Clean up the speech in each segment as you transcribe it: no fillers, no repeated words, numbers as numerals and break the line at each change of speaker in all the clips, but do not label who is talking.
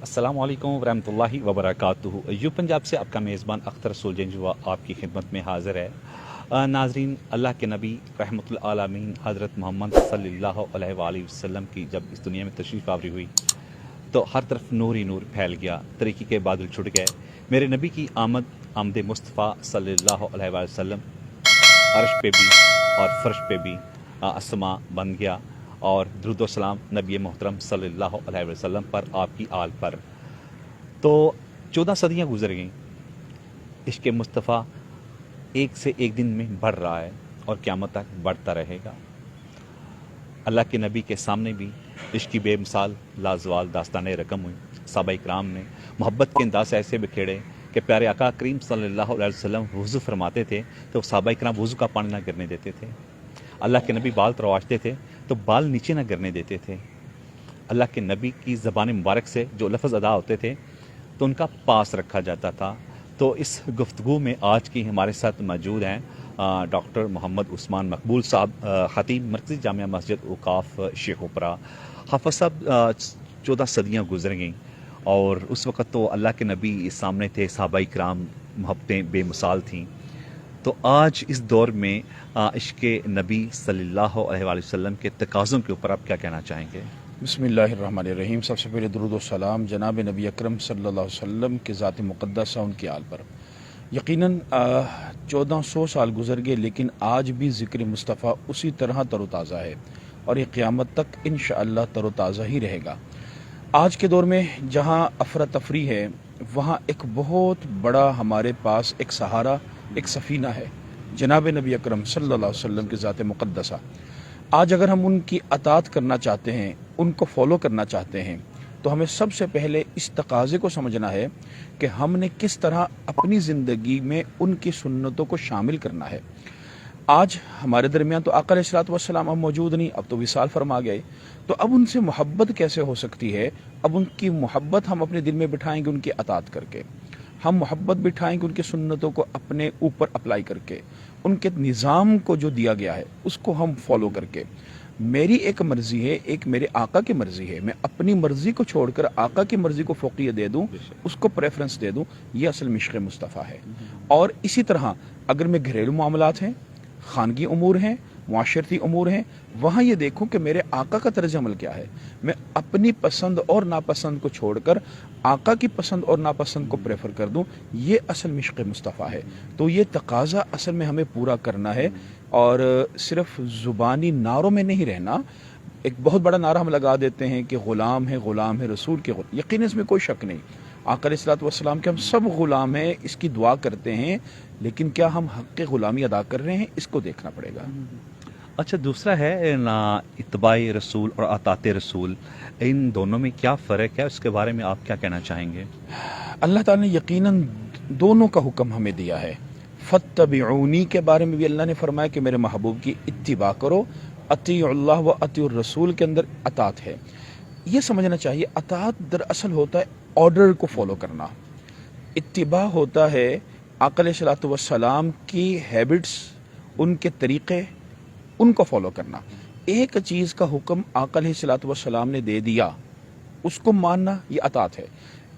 अस्सलाम वालेकुम वरहमतुल्लाहि वबरकातुहू। यू पंजाब से आपका मेज़बान अख्तर रसूल जंजुआ आपकी खिदमत में हाज़िर है। नाजरीन, अल्लाह के नबी रहमतुल आलमीन हज़रत मोहम्मद सल्लल्लाहु अलैहि वसल्लम की जब इस दुनिया में तशरीफ़ आवरी हुई तो हर तरफ नूर ही नूर फैल गया, तरीक़ी के बादल छुट गए। मेरे नबी की आमद मुस्तफ़ा सल्लल्लाहु अलैहि वसल्लम अर्श पे भी और फ़र्श पे भी आसमां बन गया और दुरूद व सलाम नबी मोहतरम सल्लल्लाहु अलैहि वसल्लम पर, आपकी आल पर। तो 14 सदियाँ गुजर गईं। इश्क़ मुस्तफ़ा एक से एक दिन में बढ़ रहा है और क़यामत तक बढ़ता रहेगा। अल्लाह के नबी के सामने भी इश्क़ की बेमिसाल लाजवाल दास्तानें रकम हुई। सहाबा इकराम ने मोहब्बत के अंदाज़ ऐसे बिखेरे कि प्यारे आका करीम सल्लल्लाहु अलैहि वसल्लम वुज़ू फरमाते थे तो सहाबा इकराम वुज़ू का पानी ना गिरने देते थे। अल्लाह के नबी बाल तराशते थे तो बाल नीचे ना गिरने देते थे। अल्लाह के नबी की ज़बान मुबारक से जो लफ्ज़ अदा होते थे तो उनका पास रखा जाता था। तो इस गुफ्तगू में आज की हमारे साथ मौजूद हैं डॉक्टर मोहम्मद उस्मान मकबूल साहब, ख़तीब मरकज़ी जामिया मस्जिद औक़ाफ़ शेखोपुरा। हाफ़िज़ साहब, 14 सदियाँ गुजर गईं और उस वक़्त तो अल्लाह के नबी सामने थे, सहाबा इकराम मोहब्बतें बेमिसाल थीं। तो आज इस दौर में इश्क़ नबी सल्लल्लाहु अलैहि वसल्लम के तकाज़ों के ऊपर आप क्या कहना चाहेंगे?
बिस्मिल्लाहिर्रहमानिर्रहीम। सबसे पहले दुरूद व सलाम जनाब नबी अकरम सल्लल्लाहु अलैहि वसल्लम के ज़ात मुक़द्दसा उनकी आल पर। यकीनन 1400 साल गुजर गए लेकिन आज भी ज़िक्र मुस्तफ़ा उसी तरह तरोताज़ा है और ये क़यामत तक इंशाअल्लाह तरोताज़ा ही रहेगा। आज के दौर में जहाँ अफरा तफरी है वहाँ एक बहुत बड़ा हमारे पास एक सहारा, एक सफ़ीना है, जनाब नबी अकरम सल्लल्लाहु अलैहि वसल्लम के ज़ात मुक़द्दसा। आज अगर हम उनकी अतात करना चाहते हैं, उनको फॉलो करना चाहते हैं, तो हमें सबसे पहले इस तकाज़े को समझना है कि हमने किस तरह अपनी ज़िंदगी में उनकी सुन्नतों को शामिल करना है। आज हमारे दरमियान तो आका अलैहिस्सलातु वस्सलाम अब मौजूद नहीं, अब तो विसाल फरमा गए। तो अब उनसे मोहब्बत कैसे हो सकती है? अब उनकी मोहब्बत हम अपने दिल में बिठाएंगे उनकी अतात करके, हम मोहब्बत बिठाएंगे उनकी सुन्नतों को अपने ऊपर अप्लाई करके, उनके निज़ाम को जो दिया गया है उसको हम फॉलो करके। मेरी एक मर्ज़ी है, एक मेरे आका की मर्ज़ी है, मैं अपनी मर्ज़ी को छोड़कर आका की मर्ज़ी को फ़ौक़ियत दे दूँ, उसको प्रेफरेंस दे दूँ, ये असल इश्क़ मुस्तफ़ा है। और इसी तरह अगर मैं घरेलू मामलात हैं, खानगी उमूर हैं, मुआशरती उमूर हैं, वहाँ ये देखूं कि मेरे आका का तर्ज अमल क्या है। मैं अपनी पसंद और नापसंद को छोड़कर आका की पसंद और नापसंद को प्रेफर कर दूं, ये असल इश्क़ मुस्तफ़ा है। तो ये तकाज़ा असल में हमें पूरा करना है और सिर्फ ज़ुबानी नारों में नहीं रहना। एक बहुत बड़ा नारा हम लगा देते हैं कि ग़ुलाम है रसूल के। यकीन इसमें कोई शक नहीं, आका अलैहिस्सलातु वस्सलाम के हम सब ग़ुलाम हैं, इसकी दुआ करते हैं, लेकिन क्या हम हक़ ग़ुलामी अदा कर रहे हैं, इसको देखना पड़ेगा।
अच्छा, दूसरा है ना, इत्बाए रसूल और अताते रसूल, इन दोनों में क्या फ़र्क है? उसके बारे में आप क्या कहना चाहेंगे?
अल्लाह ताला ने यकीनन दोनों का हुक्म हमें दिया है। फत्तबिऊनी के बारे में भी अल्लाह ने फरमाया कि मेरे महबूब की इत्तिबा करो। अतीउल्लाह व अतीउर रसूल के अंदर अतात है। ये समझना चाहिए, अतात दरअसल होता है ऑर्डर को फॉलो करना, इत्तिबा होता है आका अलैहिस्सलातु वस्सलाम की हैबिट्स, उनके तरीक़े, उनको फॉलो करना। एक चीज़ का हुक्म आका अलैहिस्सलातु वस्सलाम ने दे दिया, उसको मानना, ये अतात है।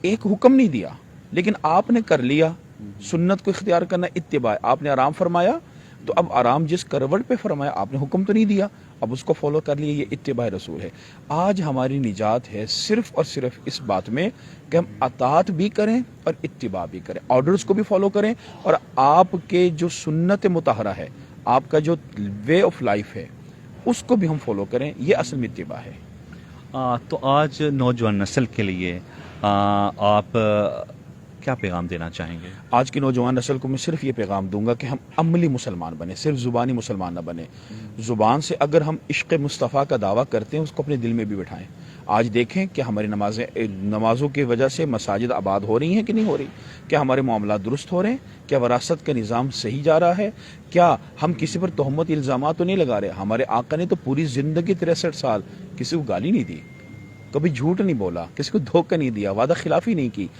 एक हुक्म नहीं दिया लेकिन आपने कर लिया, सुन्नत को इख्तियार करना इत्तिबा। आपने आराम फरमाया तो अब आराम जिस करवट पे फरमाया, आपने हुक्म तो नहीं दिया, अब उसको फॉलो कर लिए, ये इत्तिबा रसूल है। आज हमारी निजात है सिर्फ और सिर्फ इस बात में कि हम अतात भी करें और इत्तिबा भी करें, ऑर्डर्स को भी फॉलो करें और आपके जो सुन्नत मुतहरा है, आपका जो वे ऑफ लाइफ है, उसको भी हम फॉलो करें, ये असल में इत्तिबा है।
तो आज नौजवान नस्ल के लिए आप क्या पैगाम देना चाहेंगे?
आज की नौजवान नस्ल को मैं सिर्फ ये पैगाम दूंगा कि हम अमली मुसलमान बने, सिर्फ ज़ुबानी मुसलमान ना बने। ज़ुबान से अगर हम इश्क़ मुस्तफ़ा का दावा करते हैं, उसको अपने दिल में भी बिठाएं। आज देखें कि हमारी नमाज़ों की वजह से मसाजिद आबाद हो रही हैं कि नहीं हो रही, क्या हमारे मामलात दुरुस्त हो रहे हैं, क्या वरासत का निज़ाम सही जा रहा है, क्या हम किसी पर तोहमत इल्ज़ामात तो नहीं लगा रहे। हमारे आका ने तो पूरी ज़िंदगी 63 साल किसी को गाली नहीं दी, कभी झूठ नहीं बोला, किसी को धोखा नहीं दिया, वादा खिलाफी नहीं की।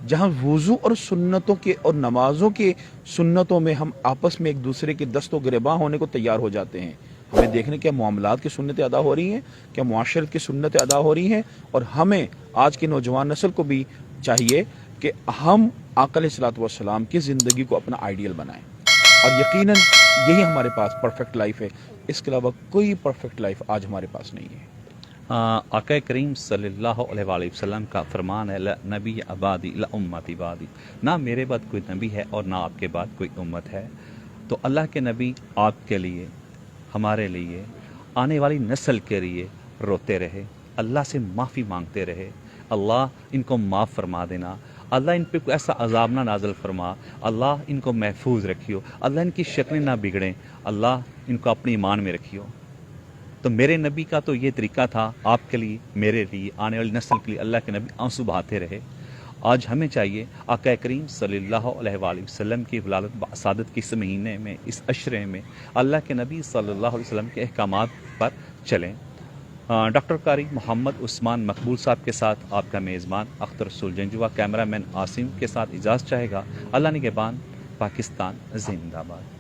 जहाँ वुज़ू और सुन्नतों के और नमाजों के सुन्नतों में हम आपस में एक दूसरे के दस्तो गिरबां होने को तैयार हो जाते हैं, ہمیں دیکھنے کیا معاملات کی سنتیں ادا ہو رہی ہیں، کیا معاشرت کی سنتیں ادا ہو رہی ہیں، اور ہمیں آج کی نوجوان نسل کو بھی چاہیے کہ ہم آقا علیہ الصلوۃ والسلام کی زندگی کو اپنا آئیڈیل بنائیں، اور یقیناً یہی ہمارے پاس پرفیکٹ لائف ہے، اس کے علاوہ کوئی پرفیکٹ لائف آج ہمارے پاس نہیں ہے۔
آقا کریم صلی اللہ علیہ وآلہ وسلم کا فرمان ہے نبی عبادی امتی عبادی، نہ میرے بعد کوئی نبی ہے اور نہ آپ کے بعد کوئی امت ہے۔ تو اللہ کے نبی آپ کے لیے، ہمارے لیے، آنے والی نسل کے لیے روتے رہے، اللہ سے معافی مانگتے رہے، اللہ ان کو معاف فرما دینا، اللہ ان پہ کوئی ایسا عذاب نہ نازل فرما، اللہ ان کو محفوظ رکھیو، اللہ ان کی شکلیں نہ بگڑیں، اللہ ان کو اپنے ایمان میں رکھیو۔ تو میرے نبی کا تو یہ طریقہ تھا، آپ کے لیے، میرے لیے، آنے والی نسل کے لیے اللہ کے نبی آنسو بہاتے رہے۔ آج ہمیں چاہیے آقا کریم صلی اللہ علیہ وآلہ وسلم کی ولادت باسادت کے اس مہینے میں، اس عشرے میں اللہ کے نبی صلی اللہ علیہ وسلم کے احکامات پر چلیں۔ ڈاکٹر قاری محمد عثمان مقبول صاحب کے ساتھ آپ کا میزبان اختر رسول جنجوہ، کیمرہ مین عاصم کے ساتھ اجازت چاہے گا۔ اللہ نگہبان، پاکستان زندہ باد۔